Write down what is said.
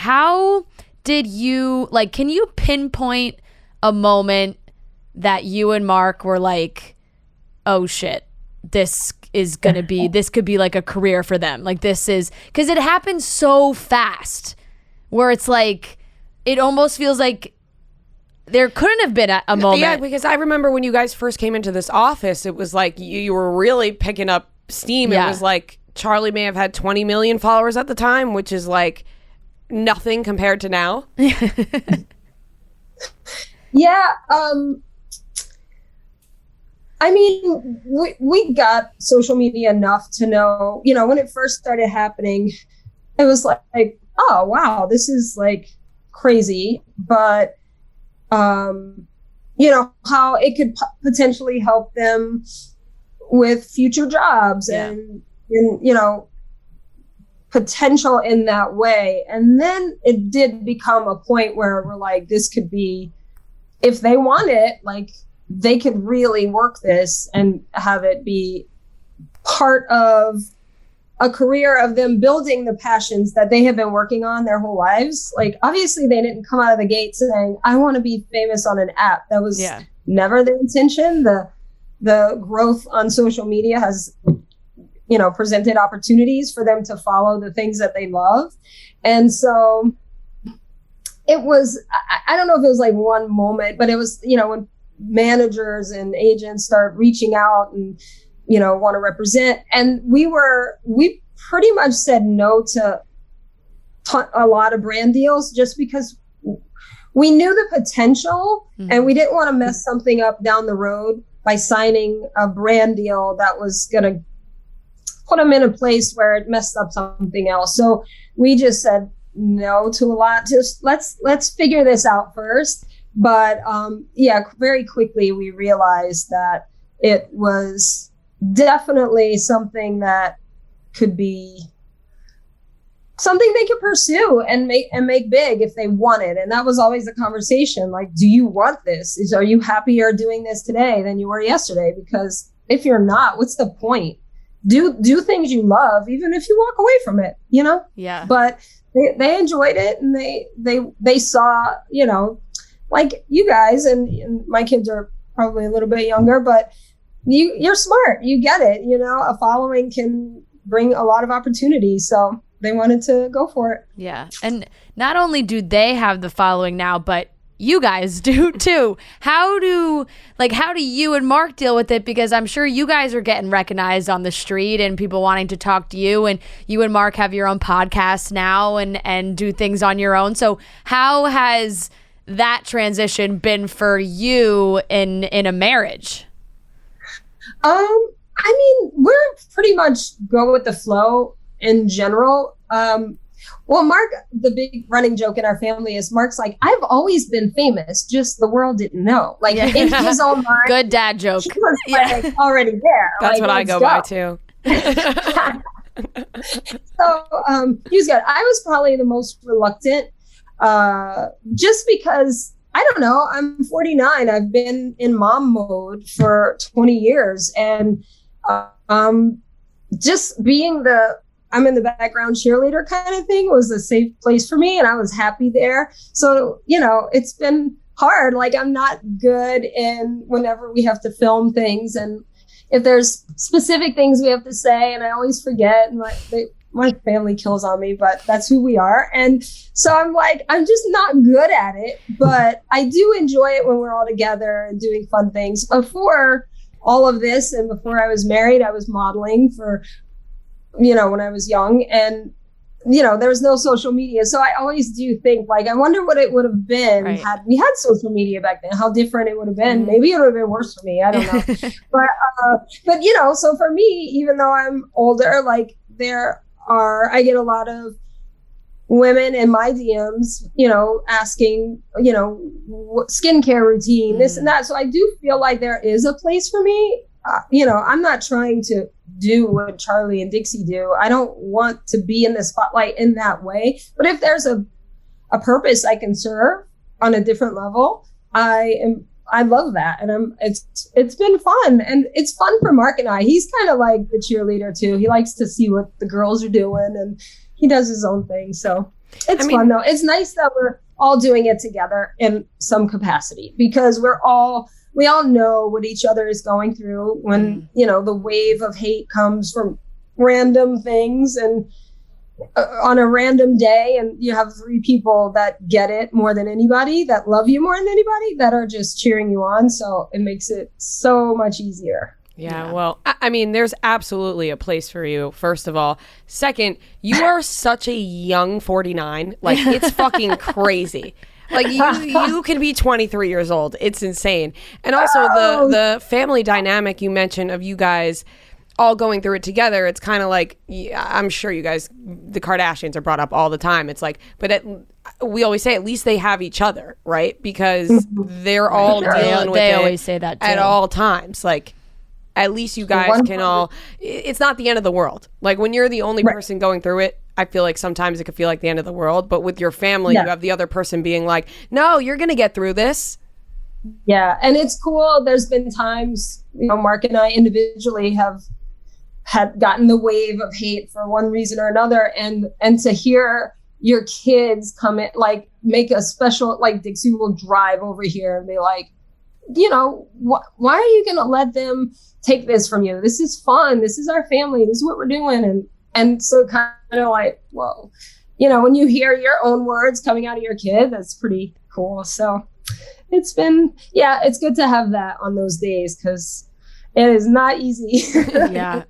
how did you, like, can you pinpoint a moment that you and Mark were like, oh shit, this could be like a career for them. Like, this is, because it happens so fast where it's like, it almost feels like there couldn't have been a moment. Yeah, because I remember when you guys first came into this office, it was like you were really picking up steam. Yeah. It was like Charli may have had 20 million followers at the time, which is like nothing compared to now. Yeah. I mean, we got social media enough to know, you know, when it first started happening, it was like, oh, wow, this is like crazy. But, you know, how it could potentially help them with future jobs and, you know, potential in that way. And then it did become a point where we're like, this could be, if they want it, like, they could really work this and have it be part of a career of them building the passions that they have been working on their whole lives. Like, obviously they didn't come out of the gate saying, I want to be famous on an app. That was never the intention. The growth on social media has, you know, presented opportunities for them to follow the things that they love. And so it was, I don't know if it was like one moment, but it was, you know, when managers and agents start reaching out and, you know, want to represent. And we pretty much said no to a lot of brand deals just because we knew the potential and we didn't want to mess something up down the road by signing a brand deal that was going to put them in a place where it messed up something else. So we just said no to a lot. Just let's figure this out first. But very quickly we realized that it was definitely something that could be something they could pursue and make big if they wanted. And that was always the conversation. Like, do you want this? Are you happier doing this today than you were yesterday? Because if you're not, what's the point? Do things you love, even if you walk away from it, you know? Yeah. But they enjoyed it, and they saw, you know, like you guys, and my kids are probably a little bit younger, but you're smart. You get it. You know, a following can bring a lot of opportunities. So they wanted to go for it. Yeah. And not only do they have the following now, but you guys do too. How do you and Mark deal with it? Because I'm sure you guys are getting recognized on the street and people wanting to talk to you, and you and Mark have your own podcast now and do things on your own. So how has that transition been for you in a marriage? I mean, we're pretty much go with the flow in general. Well, Mark, the big running joke in our family is Mark's like, I've always been famous, just the world didn't know. Like, in his own mind. Good dad joke. He was like already there. That's like, what I go by too. So he was good. I was probably the most reluctant, just because, I don't know, I'm 49. I've been in mom mode for 20 years. And just being I'm in the background cheerleader kind of thing was a safe place for me. And I was happy there. So, you know, it's been hard. Like, I'm not good in whenever we have to film things. And if there's specific things we have to say, and I always forget, and my family kills on me, but that's who we are. And so I'm like, I'm just not good at it, but I do enjoy it when we're all together and doing fun things. Before all of this, and before I was married, I was modeling for, you know, when I was young, and, you know, there was no social media. So I always do think, like, I wonder what it would have been had we had social media back then, how different it would have been. Maybe it would have been worse for me. I don't know. But, you know, so for me, even though I'm older, like, I get a lot of women in my DMs, you know, asking, you know, what skincare routine, this and that. So I do feel like there is a place for me. You know, I'm not trying to do what Charli and Dixie do. I don't want to be in the spotlight in that way. But if there's a purpose I can serve on a different level, I love that. And it's been fun. And it's fun for Mark and I. He's kind of like the cheerleader too. He likes to see what the girls are doing, and he does his own thing. So It's fun though. It's nice that we're all doing it together in some capacity, because we all know what each other is going through when, the wave of hate comes from random things and on a random day, and you have 3 people that get it more than anybody, that love you more than anybody, that are just cheering you on. So it makes it so much easier. Yeah, well, I mean, there's absolutely a place for you, first of all. Second, you are such a young 49. Like, it's fucking crazy. Like, you can be 23 years old. It's insane. And also, the family dynamic you mentioned of you guys all going through it together, it's kind of like, I'm sure you guys, the Kardashians are brought up all the time. It's like, but we always say at least they have each other, right? Because they're all dealing with it. They always say that, too. At all times. Like, at least you guys can all, it's not the end of the world. Like, when you're the only person going through it, I feel like sometimes it could feel like the end of the world. But with your family, you have the other person being like, no, you're going to get through this. Yeah. And it's cool. There's been times, Mark and I individually had gotten the wave of hate for one reason or another. And to hear your kids come in, like, make a special, like, Dixie will drive over here and be like, why are you going to let them take this from you? This is fun. This is our family. This is what we're doing. And so kind of like, whoa, when you hear your own words coming out of your kid, that's pretty cool. So it's been, it's good to have that on those days, because it is not easy. Yeah.